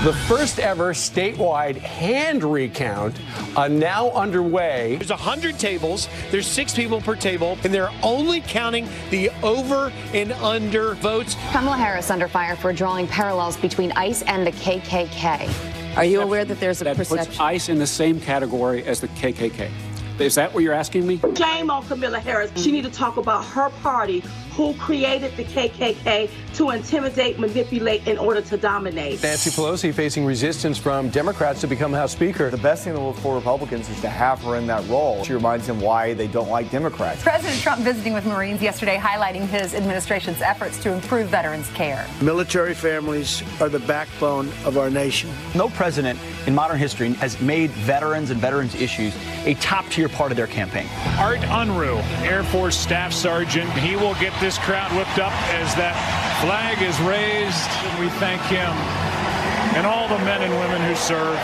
The first ever statewide hand recount now underway. There's 100 tables. There's 6 people per table, and they're only counting the over and under votes. Kamala Harris under fire for drawing parallels between ICE and the KKK. Are you aware that there's a that perception? puts ICE in the same category as the KKK? Is that what you're asking me? Shame on Kamala Harris. She need to talk about her party, who created the KKK to intimidate, manipulate in order to dominate. Nancy Pelosi facing resistance from Democrats to become House Speaker. The best thing for Republicans is to have her in that role. She reminds them why they don't like Democrats. President Trump visiting with Marines yesterday, highlighting his administration's efforts to improve veterans' care. Military families are the backbone of our nation. No president in modern history has made veterans and veterans issues a top-tier part of their campaign. Art Unruh, Air Force Staff Sergeant, he will get this crowd whipped up as that flag is raised, and we thank him and all the men and women who serve.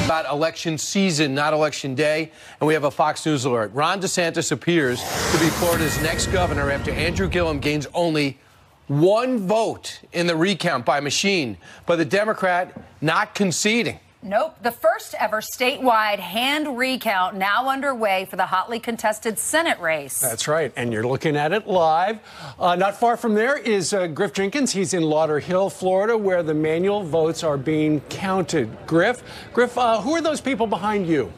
About election season, not election day, and we have a Fox News alert. Ron DeSantis appears to be Florida's next governor after Andrew Gillum gains only 1 vote in the recount by machine, but the Democrat not conceding. Nope. The first ever statewide hand recount now underway for the hotly contested Senate race. That's right. And you're looking at it live. Not far from there is Griff Jenkins. He's in Lauderhill, Florida, where the manual votes are being counted. Griff, who are those people behind you?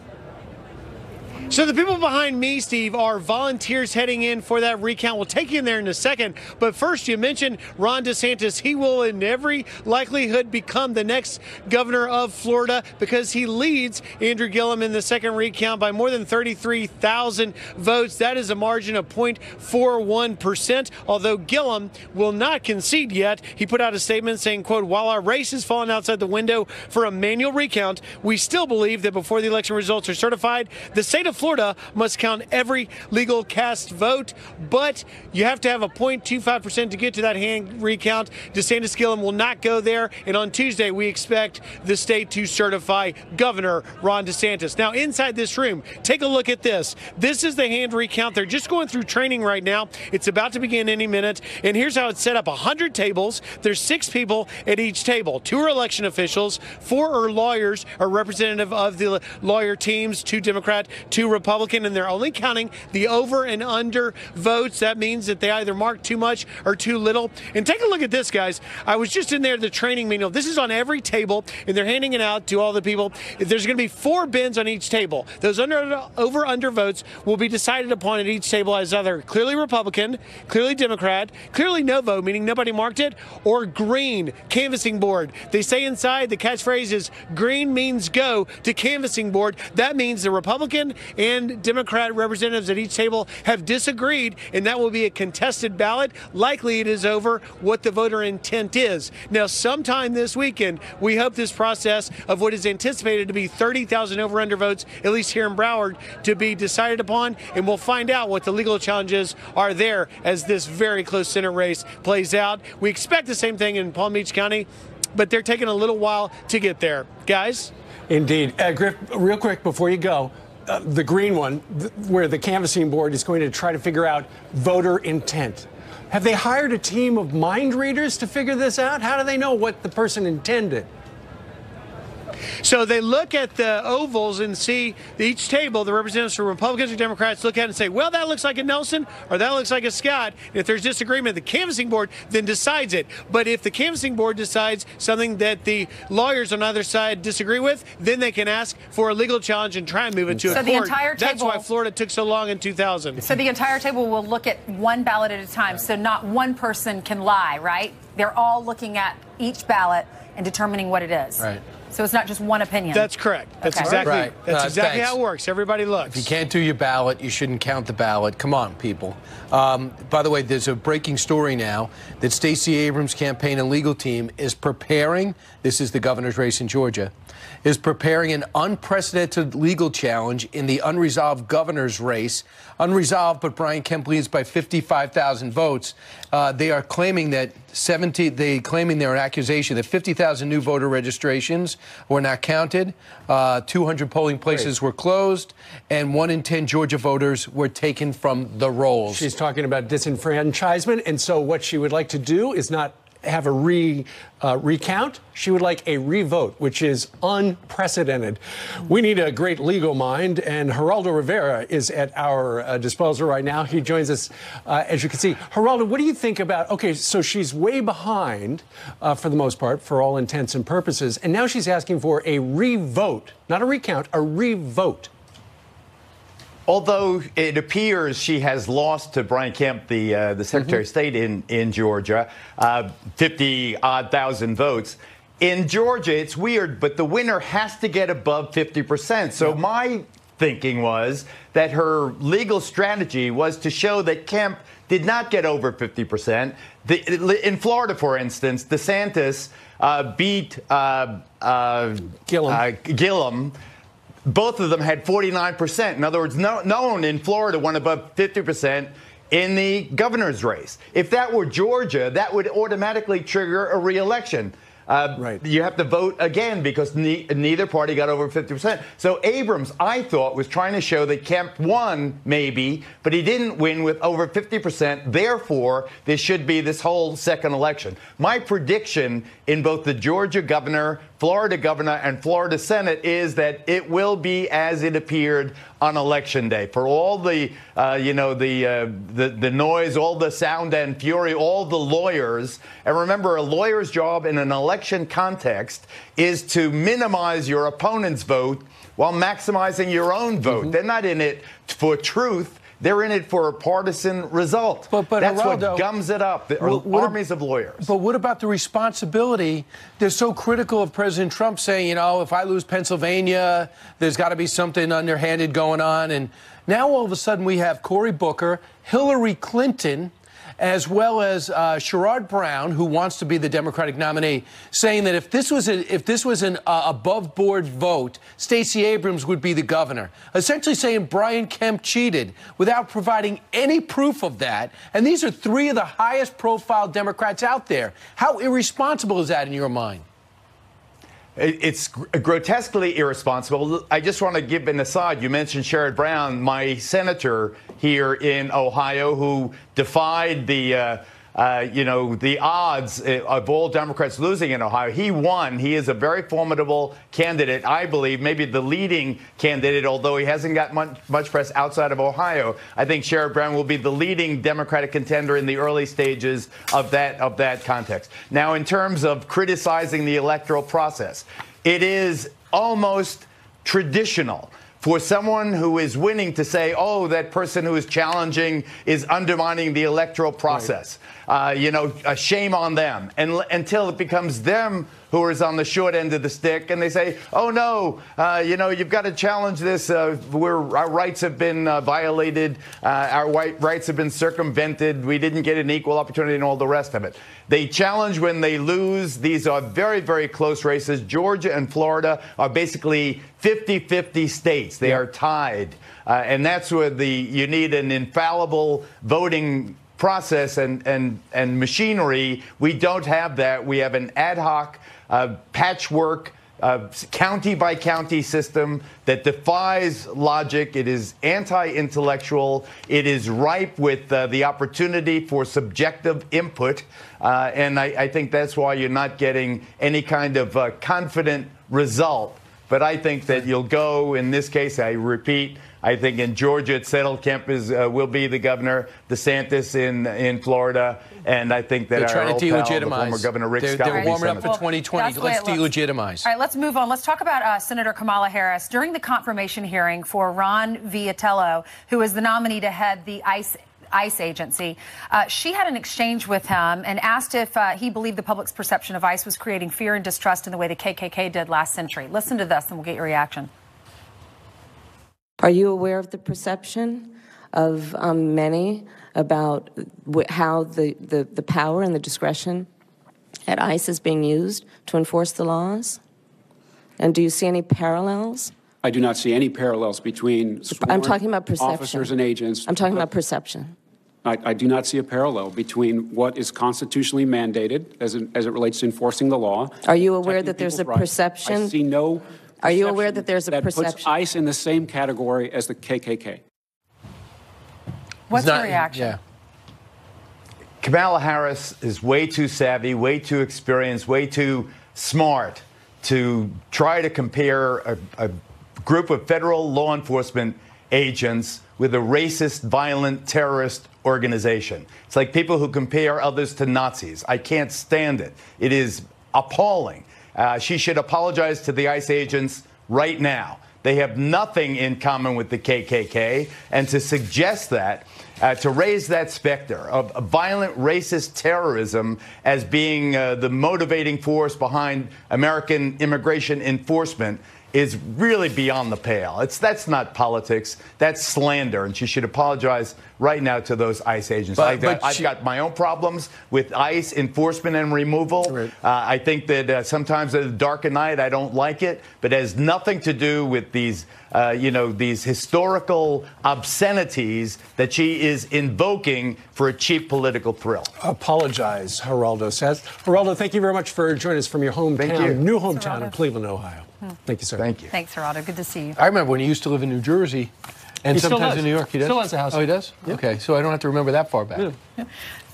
So the people behind me, Steve, are volunteers heading in for that recount. We'll take you in there in a second. But first, you mentioned Ron DeSantis. He will, in every likelihood, become the next governor of Florida because he leads Andrew Gillum in the second recount by more than 33,000 votes. That is a margin of 0.41%. Although Gillum will not concede yet. He put out a statement saying, quote, while our race has fallen outside the window for a manual recount, we still believe that before the election results are certified, the state of Florida must count every legal cast vote, but you have to have a 0.25% to get to that hand recount. DeSantis Gillum will not go there, and on Tuesday we expect the state to certify Governor Ron DeSantis. Now, inside this room, take a look at this. This is the hand recount. They're just going through training right now. It's about to begin any minute, and here's how it's set up. 100 tables. There's 6 people at each table. 2 are election officials, 4 are lawyers, or representative of the lawyer teams, 2 Democrat, 2 Republican, and they're only counting the over and under votes. That means that they either mark too much or too little. And take a look at this, guys. I was just in there, the training manual. This is on every table, and they're handing it out to all the people. There's going to be 4 bins on each table. Those over-under votes will be decided upon at each table as either clearly Republican, clearly Democrat, clearly no vote, meaning nobody marked it, or green, canvassing board. They say inside the catchphrase is green means go to canvassing board. That means the Republican and Democrat representatives at each table have disagreed, and that will be a contested ballot. Likely it is over what the voter intent is. Now, sometime this weekend, we hope this process of what is anticipated to be 30,000 over-under votes, at least here in Broward, to be decided upon, and we'll find out what the legal challenges are there as this very close Senate race plays out. We expect the same thing in Palm Beach County, but they're taking a little while to get there. Guys? Indeed. Griff, real quick before you go, the green one, where the canvassing board is going to try to figure out voter intent. Have they hired a team of mind readers to figure this out? How do they know what the person intended? So they look at the ovals and see each table, the representatives from Republicans or Democrats look at it and say, well, that looks like a Nelson or that looks like a Scott. And if there's disagreement, the canvassing board then decides it. But if the canvassing board decides something that the lawyers on either side disagree with, then they can ask for a legal challenge and try and move it to a court. The entire table, that's why Florida took so long in 2000. So the entire table will look at one ballot at a time, so not one person can lie, right? They're all looking at each ballot and determining what it is. Right. So it's not just one opinion. That's correct. That's okay. exactly right. That's exactly how it works. Everybody looks. If you can't do your ballot, you shouldn't count the ballot. Come on, people. By the way, there's a breaking story now that Stacey Abrams' campaign and legal team is preparing. This is the governor's race in Georgia. Is preparing an unprecedented legal challenge in the unresolved governor's race. Unresolved, but Brian Kemp leads by 55,000 votes. They are claiming that claiming they're an accusation that 50,000 new voter registrations were not counted, 200 polling places were closed, and 1 in 10 Georgia voters were taken from the rolls. She's talking about disenfranchisement, and so what she would like to do is not have a recount. She would like a revote, which is unprecedented. We need a great legal mind, and Geraldo Rivera is at our disposal right now. He joins us, as you can see. Geraldo, what do you think about, okay, so she's way behind for the most part, for all intents and purposes, and now she's asking for a revote, not a recount, a revote. Although it appears she has lost to Brian Kemp, the Secretary of State in Georgia, 50-odd thousand votes. In Georgia, it's weird, but the winner has to get above 50%. So my thinking was that her legal strategy was to show that Kemp did not get over 50%. In Florida, for instance, DeSantis beat Gillum. Both of them had 49%. In other words, no one in Florida won above 50% in the governor's race. If that were Georgia, that would automatically trigger a re-election. You have to vote again because neither party got over 50%. So Abrams, I thought, was trying to show that Kemp won, maybe, but he didn't win with over 50%. Therefore, there should be this whole second election. My prediction in both the Georgia governor, Florida governor, and Florida Senate is that it will be as it appeared on Election Day. For all the, the noise, all the sound and fury, all the lawyers. And remember, a lawyer's job in an election context is to minimize your opponent's vote while maximizing your own vote. They're not in it for truth. They're in it for a partisan result. But that's Geraldo, what gums it up. Armies of lawyers. But what about the responsibility? They're so critical of President Trump saying, if I lose Pennsylvania, there's got to be something underhanded going on. And now all of a sudden we have Cory Booker, Hillary Clinton, as well as Sherrod Brown, who wants to be the Democratic nominee, saying that if this was an above-board vote, Stacey Abrams would be the governor. Essentially saying Brian Kemp cheated without providing any proof of that. And these are three of the highest-profile Democrats out there. How irresponsible is that in your mind? It's grotesquely irresponsible. I just want to give an aside. You mentioned Sherrod Brown, my senator here in Ohio, who defied the odds of all Democrats losing in Ohio. He won. He is a very formidable candidate, I believe, maybe the leading candidate, although he hasn't got much press outside of Ohio. I think Sherrod Brown will be the leading Democratic contender in the early stages of that context. Now, in terms of criticizing the electoral process, it is almost traditional for someone who is winning to say, oh, that person who is challenging is undermining the electoral process. A shame on them. And until it becomes them who is on the short end of the stick, and they say, oh, no, you've got to challenge this. Our rights have been violated. Our rights have been circumvented. We didn't get an equal opportunity and all the rest of it. They challenge when they lose. These are very, very close races. Georgia and Florida are basically 50-50 states. They are tied. And that's where you need an infallible voting process and machinery. We don't have that. We have an ad hoc patchwork county-by-county system that defies logic. It is anti-intellectual. It is ripe with the opportunity for subjective input. And I think that's why you're not getting any kind of confident result. But I think that you'll go, in this case, I repeat, I think in Georgia it's settled. Kemp will be the governor. DeSantis in Florida, and I think that our old pal, the former Governor Rick Scott, they're warming up for 2020. Let's delegitimize. All right, let's move on. Let's talk about Senator Kamala Harris. During the confirmation hearing for Ron Vitiello, who is the nominee to head the ICE agency, she had an exchange with him and asked if he believed the public's perception of ICE was creating fear and distrust in the way the KKK did last century. Listen to this, and we'll get your reaction. Are you aware of the perception of many about how the power and the discretion at ICE is being used to enforce the laws? And do you see any parallels? I do not see any parallels between sworn I'm talking about perception. Officers and agents. I'm talking about perception. I do not see a parallel between what is constitutionally mandated as it relates to enforcing the law. Are you aware that there's a perception? I see no. Are you aware that there's a perception that puts ICE in the same category as the KKK? What's your reaction? Kamala Harris is way too savvy, way too experienced, way too smart to try to compare a group of federal law enforcement agents with a racist, violent, terrorist organization. It's like people who compare others to Nazis. I can't stand it. It is appalling. She should apologize to the ICE agents right now. They have nothing in common with the KKK, and to suggest that, to raise that specter of violent racist terrorism as being the motivating force behind American immigration enforcement is really beyond the pale. That's not politics. That's slander, and she should apologize right now to those ICE agents. I've got my own problems with ICE enforcement and removal. Right. I think that sometimes in the dark of night, I don't like it, but it has nothing to do with these, these historical obscenities that she is invoking for a cheap political thrill. Apologize, Geraldo says. Geraldo, thank you very much for joining us from your hometown, new hometown of Cleveland, Ohio. Thank you, sir. Thank you. Thanks, Geraldo. Good to see you. I remember when he used to live in New Jersey and he sometimes in New York. He does? Still has a house. Oh, he does? Yeah. Okay, so I don't have to remember that far back. Yeah.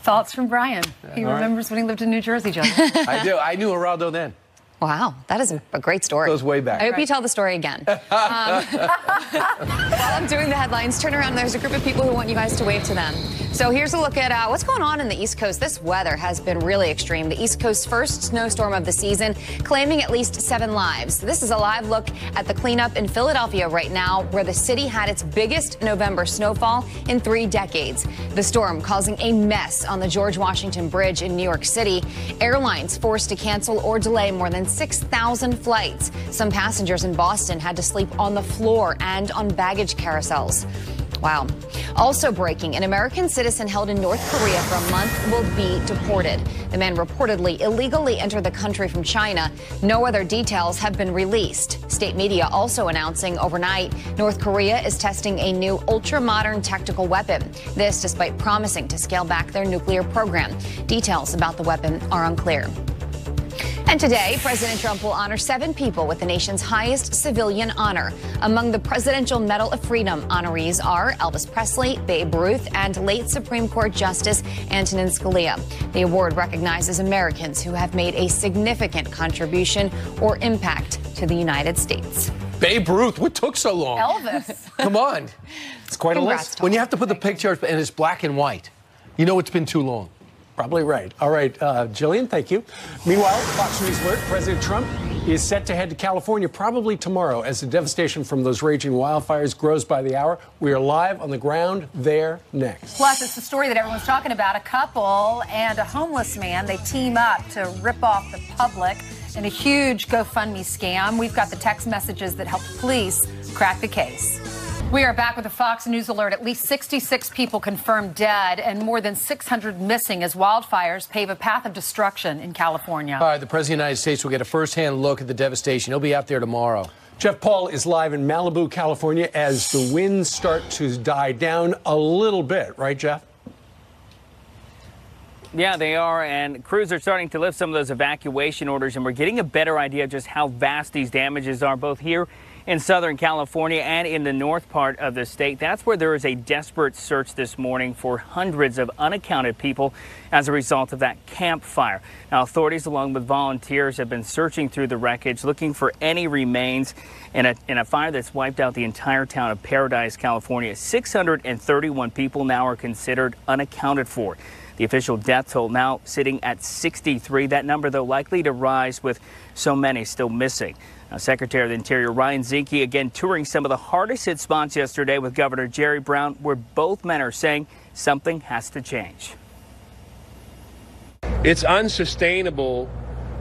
Thoughts from Brian. He remembers when he lived in New Jersey, John. I do. I knew Geraldo then. Wow, that is a great story. Goes way back. I hope you tell the story again. While I'm doing the headlines, turn around. There's a group of people who want you guys to wave to them. So here's a look at what's going on in the East Coast. This weather has been really extreme. The East Coast's first snowstorm of the season, claiming at least 7 lives. This is a live look at the cleanup in Philadelphia right now, where the city had its biggest November snowfall in 3 decades. The storm causing a mess on the George Washington Bridge in New York City. Airlines forced to cancel or delay more than 6,000 flights. Some passengers in Boston had to sleep on the floor and on baggage carousels. Wow. Also breaking, an American citizen held in North Korea for a month will be deported. The man reportedly illegally entered the country from China. No other details have been released. State media also announcing overnight North Korea is testing a new ultra-modern tactical weapon. This despite promising to scale back their nuclear program. Details about the weapon are unclear. And today, President Trump will honor 7 people with the nation's highest civilian honor. Among the Presidential Medal of Freedom honorees are Elvis Presley, Babe Ruth, and late Supreme Court Justice Antonin Scalia. The award recognizes Americans who have made a significant contribution or impact to the United States. Babe Ruth, what took so long? Elvis. Come on. It's quite a list. When you have to put the picture and it's black and white, you know it's been too long. Probably right. All right, Jillian, thank you. Meanwhile, Fox News alert, President Trump is set to head to California probably tomorrow as the devastation from those raging wildfires grows by the hour. We are live on the ground there next. Plus, it's the story that everyone's talking about. A couple and a homeless man, they team up to rip off the public in a huge GoFundMe scam. We've got the text messages that help police crack the case. We are back with a Fox News alert. At least 66 people confirmed dead and more than 600 missing as wildfires pave a path of destruction in California. All right, the President of the United States will get a first-hand look at the devastation. He'll be out there tomorrow. Jeff Paul is live in Malibu, California, as the winds start to die down a little bit. Right, Jeff? Yeah, they are, and crews are starting to lift some of those evacuation orders, and we're getting a better idea of just how vast these damages are, both here in Southern California and in the north part of the state. That's where there is a desperate search this morning for hundreds of unaccounted people as a result of that Camp Fire. Now, authorities, along with volunteers, have been searching through the wreckage, looking for any remains in a fire that's wiped out the entire town of Paradise, California. 631 people now are considered unaccounted for. The official death toll now sitting at 63. That number, though, likely to rise with so many still missing. Now, Secretary of the Interior Ryan Zinke again touring some of the hardest hit spots yesterday with Governor Jerry Brown, where both men are saying something has to change. It's unsustainable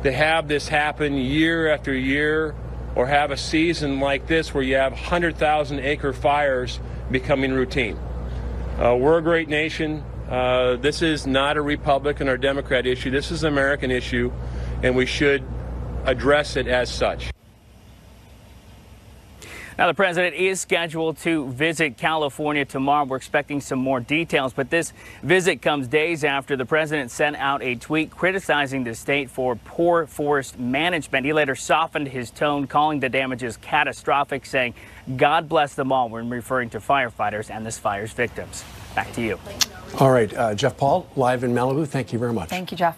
to have this happen year after year, or have a season like this where you have 100,000-acre fires becoming routine. We're a great nation. This is not a Republican or Democrat issue. This is an American issue, and we should address it as such. Now, the president is scheduled to visit California tomorrow. We're expecting some more details, but this visit comes days after the president sent out a tweet criticizing the state for poor forest management. He later softened his tone, calling the damages catastrophic, saying, "God bless them all," when referring to firefighters and this fire's victims. Back to you. All right, Jeff Paul, live in Malibu. Thank you very much. Thank you, Jeff.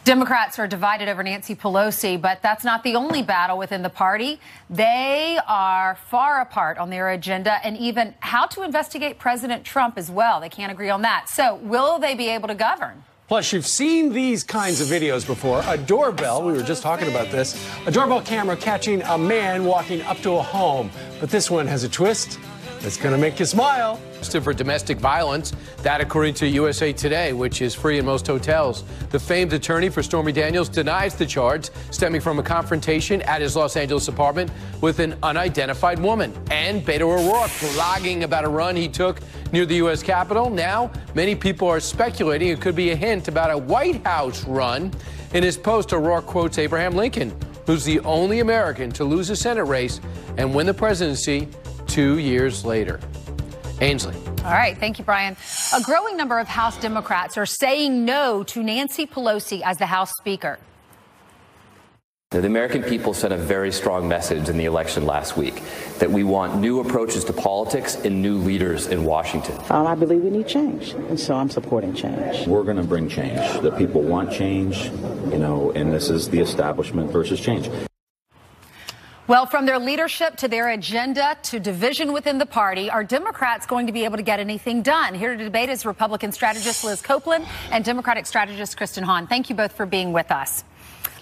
Democrats are divided over Nancy Pelosi, but that's not the only battle within the party. They are far apart on their agenda and even how to investigate President Trump as well. They can't agree on that. So will they be able to govern? Plus, you've seen these kinds of videos before. A doorbell, we were just talking about this, a doorbell camera catching a man walking up to a home. But this one has a twist that's going to make you smile. For domestic violence, that according to USA Today, which is free in most hotels. The famed attorney for Stormy Daniels denies the charge stemming from a confrontation at his Los Angeles apartment with an unidentified woman. And Beto O'Rourke blogging about a run he took near the U.S. Capitol. Now, many people are speculating it could be a hint about a White House run. In his post, O'Rourke quotes Abraham Lincoln, who's the only American to lose a Senate race and win the presidency 2 years later. Ainsley. All right. Thank you, Brian. A growing number of House Democrats are saying no to Nancy Pelosi as the House Speaker. The American people sent a very strong message in the election last week that we want new approaches to politics and new leaders in Washington. I believe we need change, and so I'm supporting change. We're going to bring change. The people want change, and this is the establishment versus change. Well, from their leadership to their agenda to division within the party, are Democrats going to be able to get anything done? Here to debate is Republican strategist Liz Copeland and Democratic strategist Kristen Hahn. Thank you both for being with us.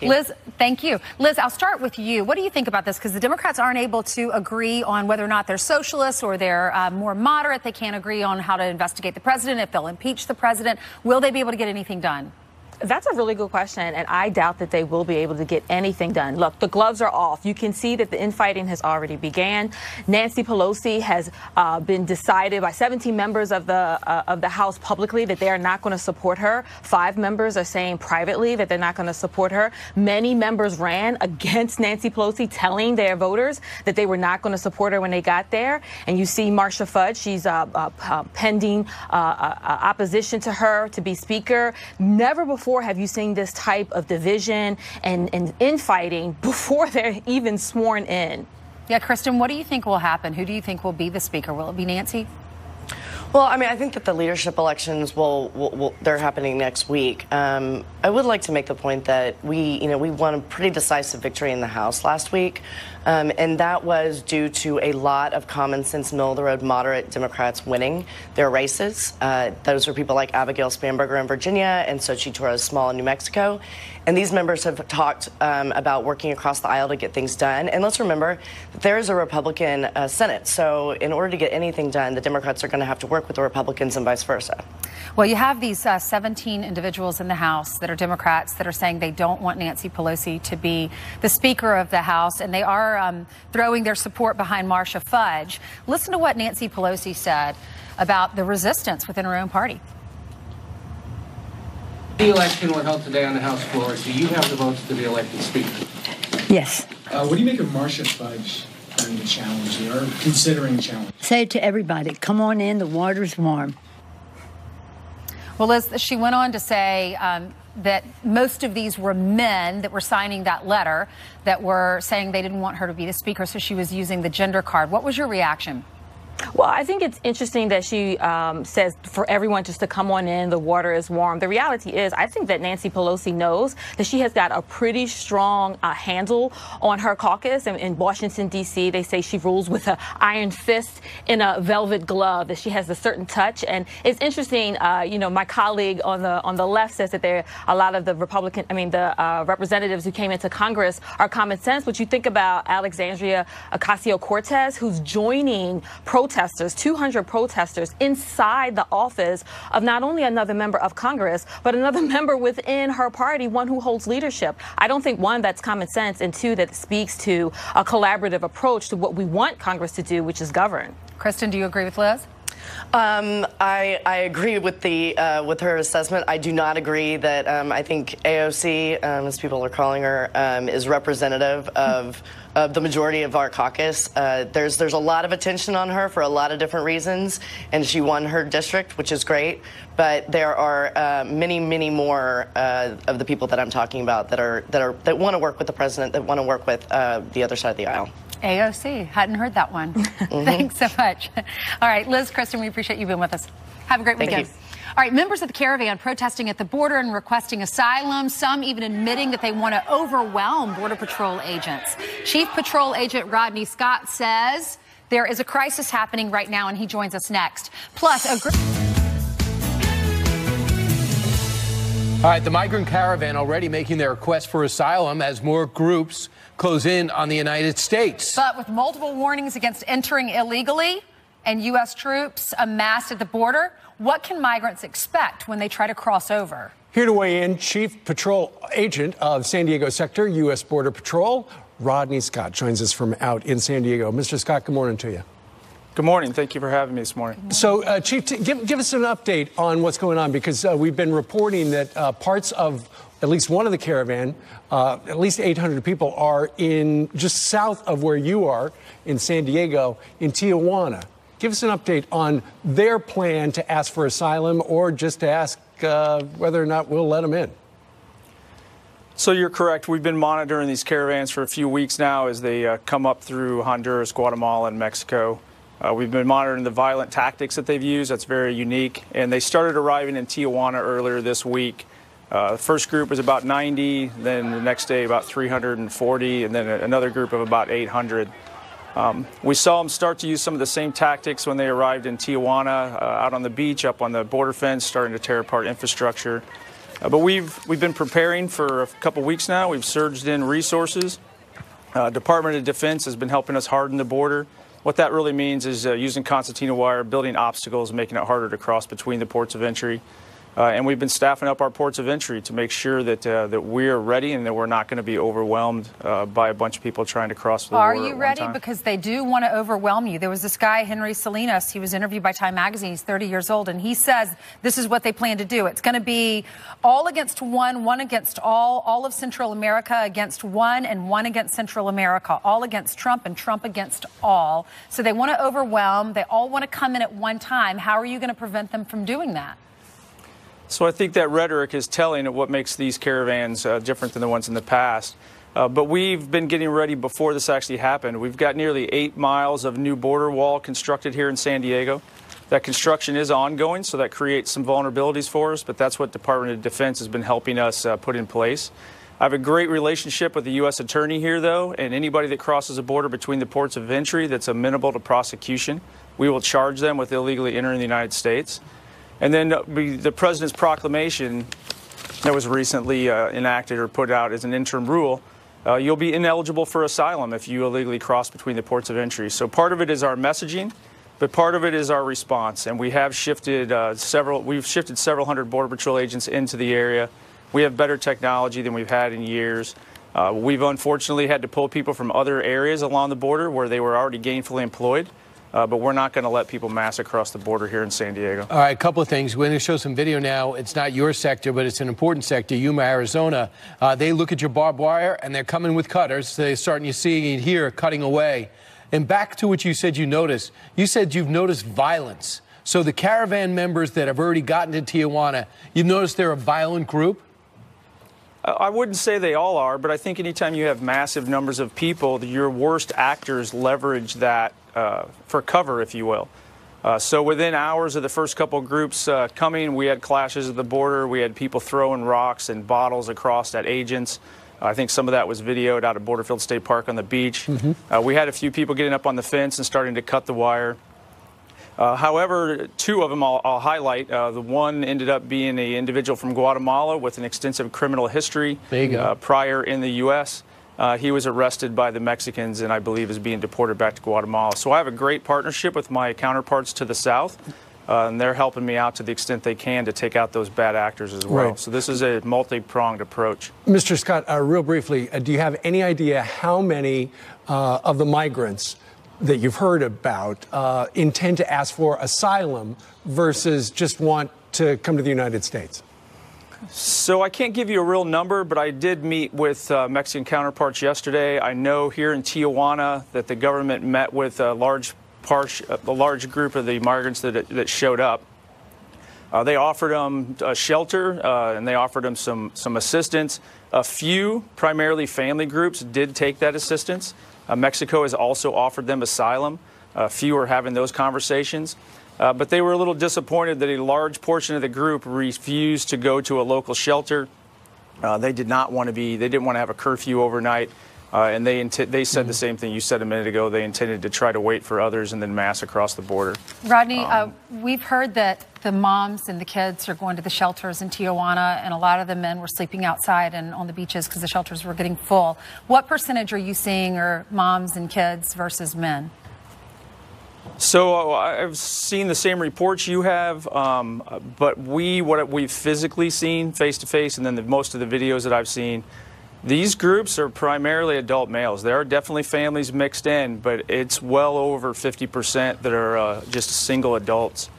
Liz, thank you. Liz, I'll start with you. What do you think about this? Because the Democrats aren't able to agree on whether or not they're socialists or they're more moderate. They can't agree on how to investigate the president, if they'll impeach the president. Will they be able to get anything done? That's a really good question, and I doubt that they will be able to get anything done. Look, the gloves are off. You can see that the infighting has already began. Nancy Pelosi has been decided by 17 members of the House publicly that they are not going to support her. 5 members are saying privately that they're not going to support her. Many members ran against Nancy Pelosi, telling their voters that they were not going to support her when they got there. And you see Marcia Fudge, she's pending opposition to her to be Speaker. Never before have you seen this type of division and infighting before they're even sworn in. Yeah, Kristen, what do you think will happen? Who do you think will be the Speaker? Will it be Nancy? Well, I mean, I think that the leadership elections they're happening next week. I would like to make the point that we won a pretty decisive victory in the House last week. And that was due to a lot of common sense, middle-of-the-road, moderate Democrats winning their races. Those are people like Abigail Spanberger in Virginia and Xochitl Torres-Small in New Mexico. And these members have talked about working across the aisle to get things done. And let's remember that there is a Republican Senate. So in order to get anything done, the Democrats are going to have to work with the Republicans and vice versa. Well, you have these 17 individuals in the House that are Democrats that are saying they don't want Nancy Pelosi to be the Speaker of the House, and they are throwing their support behind Marcia Fudge. Listen to what Nancy Pelosi said about the resistance within her own party. The election were held today on the House floor. Do you have the votes to be elected Speaker? Yes. What do you make of Marcia Fudge during the challenge or considering challenge? Say to everybody, come on in, the water's warm. Well, Liz, she went on to say that most of these were men that were signing that letter that were saying they didn't want her to be the Speaker, so she was using the gender card. What was your reaction? Well, I think it's interesting that she says for everyone just to come on in, the water is warm. The reality is, I think that Nancy Pelosi knows that she has got a pretty strong handle on her caucus. In Washington, D.C., they say she rules with an iron fist in a velvet glove, that she has a certain touch. And it's interesting, my colleague on the left says that there are a lot of the representatives who came into Congress are common sense. But you think about Alexandria Ocasio-Cortez, who's joining protesters, 200 protesters inside the office of not only another member of Congress, but another member within her party, one who holds leadership. I don't think, one, that's common sense, and two, that speaks to a collaborative approach to what we want Congress to do, which is govern. Kristen, do you agree with Liz? I agree with with her assessment. I do not agree that I think AOC, as people are calling her, is representative of the majority of our caucus. There's a lot of attention on her for a lot of different reasons, and she won her district, which is great. But there are many more of the people that I'm talking about that want to work with the president, that want to work with the other side of the aisle. AOC. Hadn't heard that one. Thanks so much. All right, Liz, Kristen, we appreciate you being with us. Have a great Thank weekend. you. All right, members of the caravan protesting at the border and requesting asylum, some even admitting that they want to overwhelm Border Patrol agents. Chief Patrol Agent Rodney Scott says there is a crisis happening right now, and he joins us next. Plus, All right, the migrant caravan already making their request for asylum as more groups close in on the United States. But with multiple warnings against entering illegally and U.S. troops amassed at the border, what can migrants expect when they try to cross over? Here to weigh in, Chief Patrol Agent of San Diego Sector, U.S. Border Patrol, Rodney Scott, joins us from out in San Diego. Mr. Scott, good morning to you. Good morning. Thank you for having me this morning. So, Chief, give us an update on what's going on, because we've been reporting that parts of at least one of the caravan, at least 800 people, are in just south of where you are in San Diego, in Tijuana. Give us an update on their plan to ask for asylum, or just to ask whether or not we'll let them in. So you're correct. We've been monitoring these caravans for a few weeks now as they come up through Honduras, Guatemala, and Mexico. We've been monitoring the violent tactics that they've used. That's very unique. And they started arriving in Tijuana earlier this week. The first group was about 90, then the next day about 340, and then another group of about 800. We saw them start to use some of the same tactics when they arrived in Tijuana, out on the beach, up on the border fence, starting to tear apart infrastructure. But we've been preparing for a couple weeks now. We've surged in resources. Department of Defense has been helping us harden the border. What that really means is using concertina wire, building obstacles, making it harder to cross between the ports of entry. And we've been staffing up our ports of entry to make sure that that we're ready and that we're not going to be overwhelmed by a bunch of people trying to cross the border. Are you ready? Because they do want to overwhelm you. There was this guy, Henry Salinas. He was interviewed by Time Magazine. He's 30 years old, and he says this is what they plan to do. It's going to be all against one, one against all of Central America against one, and one against Central America, all against Trump and Trump against all. So they want to overwhelm. They all want to come in at one time. How are you going to prevent them from doing that? So I think that rhetoric is telling of what makes these caravans different than the ones in the past. But we've been getting ready before this actually happened. We've got nearly 8 miles of new border wall constructed here in San Diego. That construction is ongoing, so that creates some vulnerabilities for us, but that's what Department of Defense has been helping us put in place. I have a great relationship with the U.S. Attorney here, though, and anybody that crosses a border between the ports of entry that's amenable to prosecution, we will charge them with illegally entering the United States. And then the President's proclamation that was recently enacted or put out as an interim rule, you'll be ineligible for asylum if you illegally cross between the ports of entry. So part of it is our messaging, but part of it is our response. And we have shifted several hundred Border Patrol agents into the area. We have better technology than we've had in years. We've unfortunately had to pull people from other areas along the border where they were already gainfully employed. But we're not going to let people mass across the border here in San Diego. All right, a couple of things. We're going to show some video now. It's not your sector, but it's an important sector, Yuma, Arizona. They look at your barbed wire, and they're coming with cutters. They're starting to see it here, cutting away. And back to what you said you noticed. You said you've noticed violence. So the caravan members that have already gotten to Tijuana, you've noticed they're a violent group? I wouldn't say they all are, but I think anytime you have massive numbers of people, your worst actors leverage that for cover, if you will. So within hours of the first couple groups coming, we had clashes at the border. We had people throwing rocks and bottles across at agents. I think some of that was videoed out of Borderfield State Park on the beach. We had a few people getting up on the fence and starting to cut the wire. However, 2 of them I'll highlight. The one ended up being an individual from Guatemala with an extensive criminal history prior in the U.S. He was arrested by the Mexicans and I believe is being deported back to Guatemala. So I have a great partnership with my counterparts to the south, and they're helping me out to the extent they can to take out those bad actors as well. Right. So this is a multi-pronged approach. Mr. Scott, real briefly, do you have any idea how many of the migrants that you've heard about intend to ask for asylum versus just want to come to the United States? So I can't give you a real number, but I did meet with Mexican counterparts yesterday. I know here in Tijuana that the government met with a large group of the migrants that showed up. They offered them a shelter and they offered them some assistance. A few, primarily family groups, did take that assistance. Mexico has also offered them asylum. A few are having those conversations. But they were a little disappointed that a large portion of the group refused to go to a local shelter. They didn't want to have a curfew overnight. And they said the same thing you said a minute ago. They intended to try to wait for others and then mass across the border. Rodney, we've heard that the moms and the kids are going to the shelters in Tijuana, and a lot of the men were sleeping outside and on the beaches because the shelters were getting full. What percentage are you seeing are moms and kids versus men? So I've seen the same reports you have, but what we've physically seen face to face, and then most of the videos that I've seen, these groups are primarily adult males. There are definitely families mixed in, but it's well over 50% that are just single adults.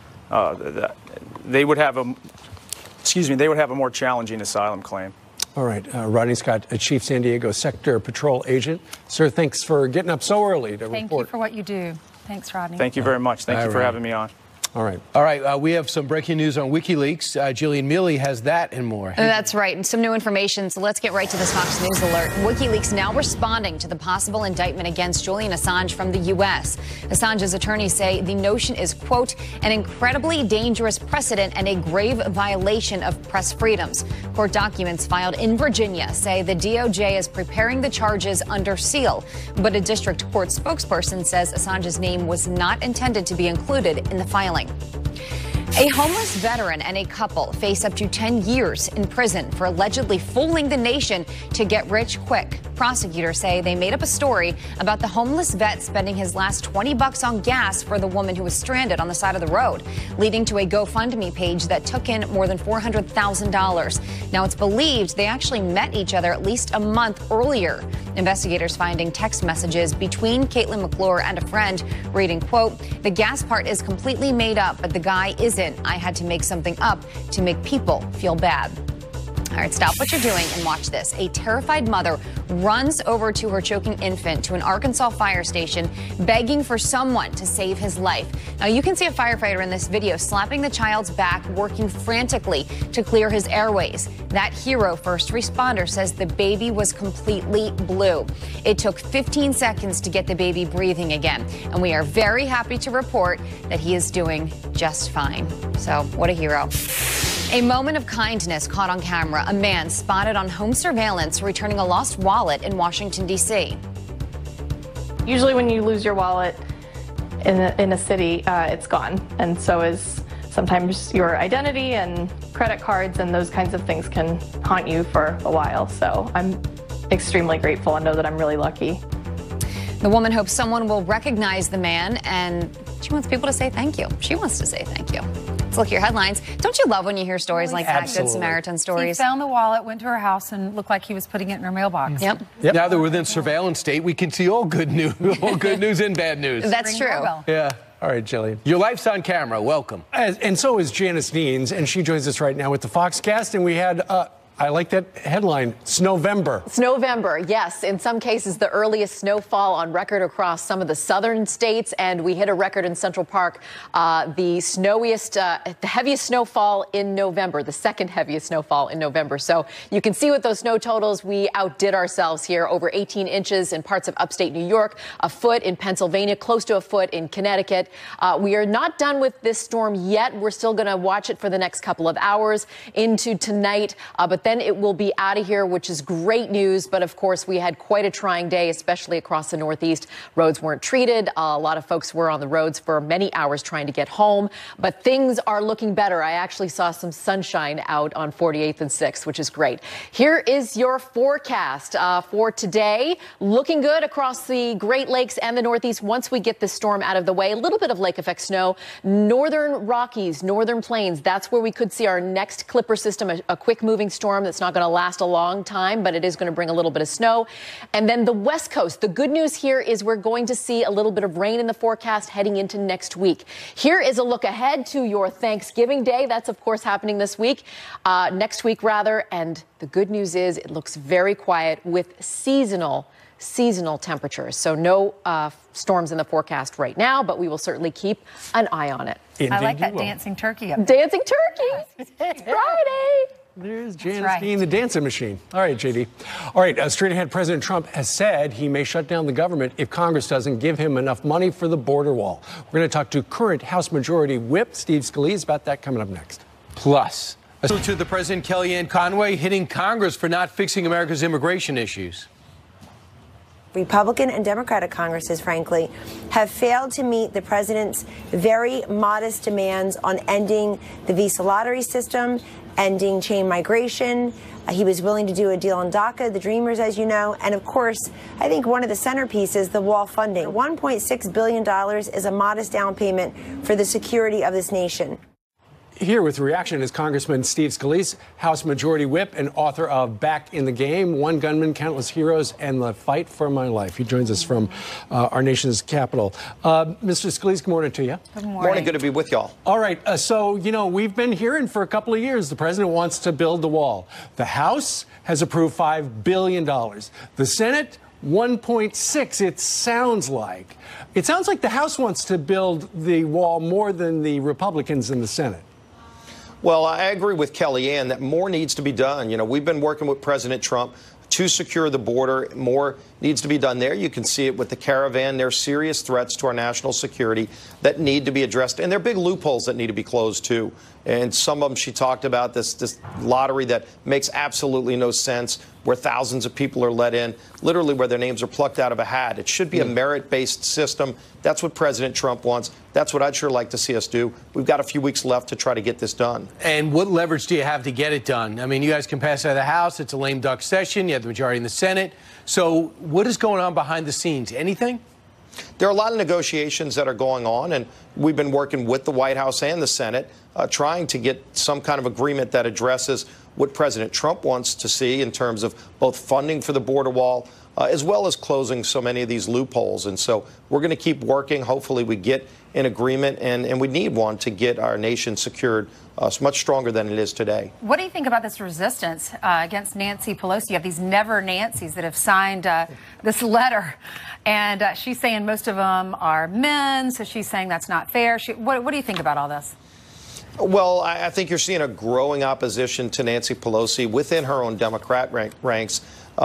They would have a more challenging asylum claim. All right, Rodney Scott, a Chief San Diego Sector Patrol Agent. Sir, thanks for getting up so early to report. Thank you for what you do. Thanks, Rodney. Thank you very much. Thank you for having me on. All right. All right. We have some breaking news on WikiLeaks. Jillian Mealy has that and more. That's right. And some new information. So let's get right to this Fox News alert. WikiLeaks now responding to the possible indictment against Julian Assange from the U.S. Assange's attorneys say the notion is, quote, an incredibly dangerous precedent and a grave violation of press freedoms. Court documents filed in Virginia say the DOJ is preparing the charges under seal. But a district court spokesperson says Assange's name was not intended to be included in the filing. A homeless veteran and a couple face up to 10 years in prison for allegedly fooling the nation to get rich quick. Prosecutors say they made up a story about the homeless vet spending his last $20 on gas for the woman who was stranded on the side of the road, leading to a GoFundMe page that took in more than $400,000. Now, it's believed they actually met each other at least a month earlier. Investigators finding text messages between Caitlin McClure and a friend reading, quote, the gas part is completely made up, but the guy isn't. I had to make something up to make people feel bad. All right, stop what you're doing and watch this. A terrified mother runs over to her choking infant to an Arkansas fire station, begging for someone to save his life. Now, you can see a firefighter in this video slapping the child's back, working frantically to clear his airways. That hero first responder says the baby was completely blue. It took 15 seconds to get the baby breathing again, and we are very happy to report that he is doing just fine. So, what a hero. A moment of kindness caught on camera. A man spotted on home surveillance returning a lost wallet in Washington, D.C. Usually when you lose your wallet in a city, it's gone. And so is sometimes your identity and credit cards, and those kinds of things can haunt you for a while. So I'm extremely grateful and know that I'm really lucky. The woman hopes someone will recognize the man, and she wants people to say thank you. She wants to say thank you. Let's look at your headlines. Don't you love when you hear stories like that, Good Samaritan stories? He found the wallet, went to her house, and looked like he was putting it in her mailbox. Yep. Now that we're within surveillance state, we can see all good news, and bad news. That's true. Yeah. All right, Jillian. Your life's on camera. Welcome. And so is Janice Deans, and she joins us right now with the Foxcast. And we had, I like that headline, Snowvember. Snowvember, yes. In some cases, the earliest snowfall on record across some of the southern states, and we hit a record in Central Park, the heaviest snowfall in November, the second heaviest snowfall in November. So you can see with those snow totals, we outdid ourselves here. Over 18 inches in parts of upstate New York, a foot in Pennsylvania, close to a foot in Connecticut. We are not done with this storm yet. We're still going to watch it for the next couple of hours into tonight, but then it will be out of here, which is great news. But of course, we had quite a trying day, especially across the Northeast. Roads weren't treated. A lot of folks were on the roads for many hours trying to get home. But things are looking better. I actually saw some sunshine out on 48th and 6th, which is great. Here is your forecast for today. Looking good across the Great Lakes and the Northeast once we get this storm out of the way. A little bit of lake effect snow. Northern Rockies, Northern Plains, that's where we could see our next Clipper system, a quick moving storm that's not going to last a long time, but it is going to bring a little bit of snow. And then the West Coast. The good news here is we're going to see a little bit of rain in the forecast heading into next week. Here is a look ahead to your Thanksgiving Day. That's, of course, happening this week, next week, rather. And the good news is it looks very quiet with seasonal temperatures. So no storms in the forecast right now, but we will certainly keep an eye on it. I like that dancing turkey up there. Dancing turkey. It's Friday. There's Janice being the dancing machine. All right, JD. All right, straight ahead, President Trump has said he may shut down the government if Congress doesn't give him enough money for the border wall. We're going to talk to current House Majority Whip Steve Scalise about that coming up next. Plus, to the President Kellyanne Conway hitting Congress for not fixing America's immigration issues. Republican and Democratic Congresses, frankly, have failed to meet the president's very modest demands on ending the visa lottery system, ending chain migration. He was willing to do a deal on DACA, the Dreamers, as you know. And of course, I think one of the centerpieces, the wall funding. $1.6 billion is a modest down payment for the security of this nation. Here with reaction is Congressman Steve Scalise, House Majority Whip and author of Back in the Game, One Gunman, Countless Heroes, and The Fight for My Life. He joins us from our nation's capital. Mr. Scalise, good morning to you. Good morning. Good to be with y'all. All right. So, you know, we've been hearing for a couple of years the president wants to build the wall. The House has approved $5 billion. The Senate, 1.6, it sounds like. It sounds like the House wants to build the wall more than the Republicans in the Senate. Well, I agree with Kellyanne that more needs to be done. You know, we've been working with President Trump to secure the border. More needs to be done there. You can see it with the caravan. There are serious threats to our national security that need to be addressed. And there are big loopholes that need to be closed, too. And some of them she talked about, this lottery that makes absolutely no sense, where thousands of people are let in, literally where their names are plucked out of a hat. It should be a merit-based system. That's what President Trump wants. That's what I'd sure like to see us do. We've got a few weeks left to try to get this done. And what leverage do you have to get it done? I mean, you guys can pass it out of the House. It's a lame duck session. You have the majority in the Senate. So what is going on behind the scenes? Anything? There are a lot of negotiations that are going on, and we've been working with the White House and the Senate trying to get some kind of agreement that addresses what President Trump wants to see in terms of both funding for the border wall as well as closing so many of these loopholes. And so we're going to keep working. Hopefully we get an agreement, and we need one to get our nation secured much stronger than it is today. What do you think about this resistance against Nancy Pelosi? You have these never Nancys that have signed this letter, and she's saying most of them are men, so she's saying that's not fair. What do you think about all this? Well, I think you're seeing a growing opposition to Nancy Pelosi within her own Democrat ranks.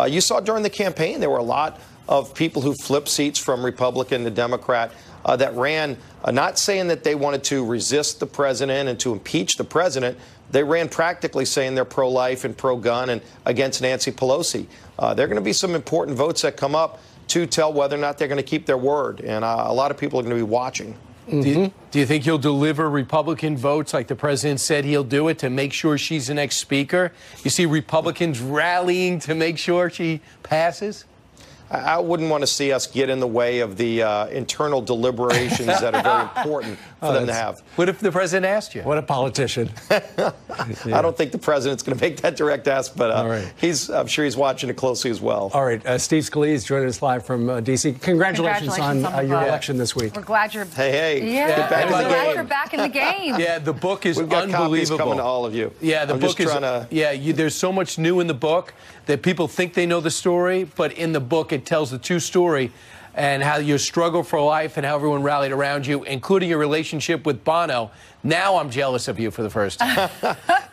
You saw during the campaign there were a lot of people who flipped seats from Republican to Democrat that ran, not saying that they wanted to resist the president and to impeach the president. They ran practically saying they're pro-life and pro-gun and against Nancy Pelosi. There are going to be some important votes that come up to tell whether or not they're going to keep their word. And a lot of people are going to be watching. Do you think he'll deliver Republican votes like the president said he'll do it to make sure she's the next speaker? You see Republicans rallying to make sure she passes? I wouldn't want to see us get in the way of the internal deliberations that are very important for them to have. What if the president asked you? What a politician. I don't think the president's going to make that direct ask, but I'm sure he's watching it closely as well. All right. Steve Scalise joining us live from D.C. Congratulations on your election this week. We're glad you're get back in the game. You're back in the game. Yeah, the book is We've got copies unbelievable. coming to all of you. Yeah, the book is. There's so much new in the book that people think they know the story, but in the book it tells the true story and how you struggle for life and how everyone rallied around you, including your relationship with Bono. Now I'm jealous of you for the first time.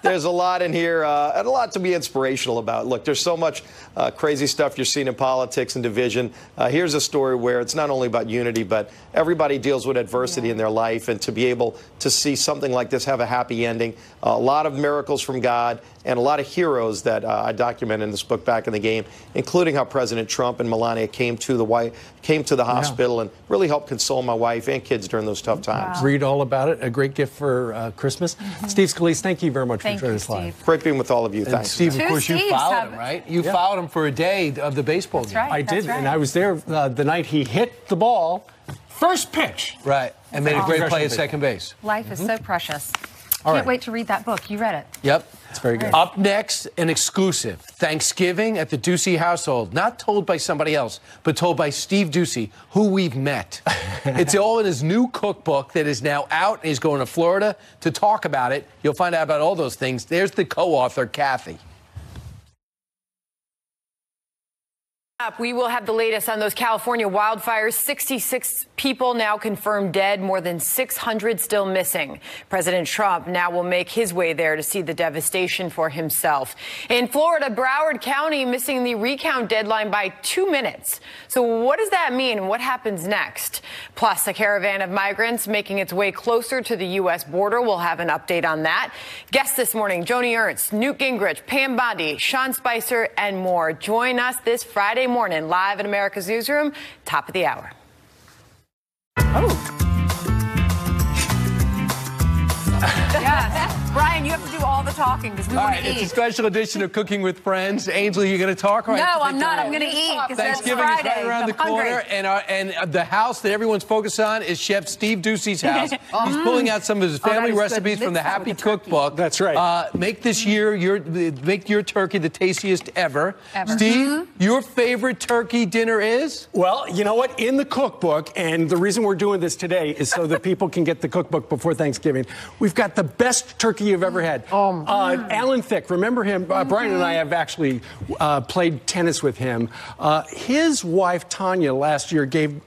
There's a lot in here and a lot to be inspirational about. Look, there's so much crazy stuff you're seeing in politics and division. Here's a story where it's not only about unity, but everybody deals with adversity in their life. And to be able to see something like this have a happy ending, a lot of miracles from God, and a lot of heroes that I document in this book, Back in the Game, including how President Trump and Melania came to the hospital and really helped console my wife and kids during those tough times. Wow. Read all about it. A great gift for Christmas. Steve Scalise, thank you very much for joining us live. Great being with all of you. And Thanks. Steve, of course, you followed him, right? You followed him for a day of the baseball game. I did, and I was there the night he hit the ball, first pitch. Right, and made a great play at second base. Life is so precious. All Can't right. wait to read that book. You read it. Yep. It's very good. Up next, an exclusive. Thanksgiving at the Ducey household. Not told by somebody else, but told by Steve Ducey, who we've met. It's all in his new cookbook that is now out. He's going to Florida to talk about it. You'll find out about all those things. There's the co-author, Kathy. We will have the latest on those California wildfires. 66 people now confirmed dead, more than 600 still missing. President Trump now will make his way there to see the devastation for himself. In Florida, Broward County missing the recount deadline by 2 minutes. So what does that mean? What happens next? Plus, a caravan of migrants making its way closer to the U.S. border. We'll have an update on that. Guests this morning, Joni Ernst, Newt Gingrich, Pam Bondi, Sean Spicer, and more. Join us this Friday morning, live in America's Newsroom, top of the hour. Yes. Brian, you have to do all the talking because we want to eat. It's a special edition of Cooking with Friends. Ainsley, you going to talk? No, I'm not. I'm going to eat. Thanksgiving is right around the corner, and the house that everyone's focused on is Chef Steve Ducey's house. He's pulling out some of his family recipes from the Happy Cookbook. That's right. Make this year make your turkey the tastiest ever. Steve, your favorite turkey dinner is? Well, you know what? In the cookbook, and the reason we're doing this today is so that people can get the cookbook before Thanksgiving. We've got the best turkey you've ever had. Alan Thicke, remember him? Brian and I have actually played tennis with him. His wife, Tanya, last year gave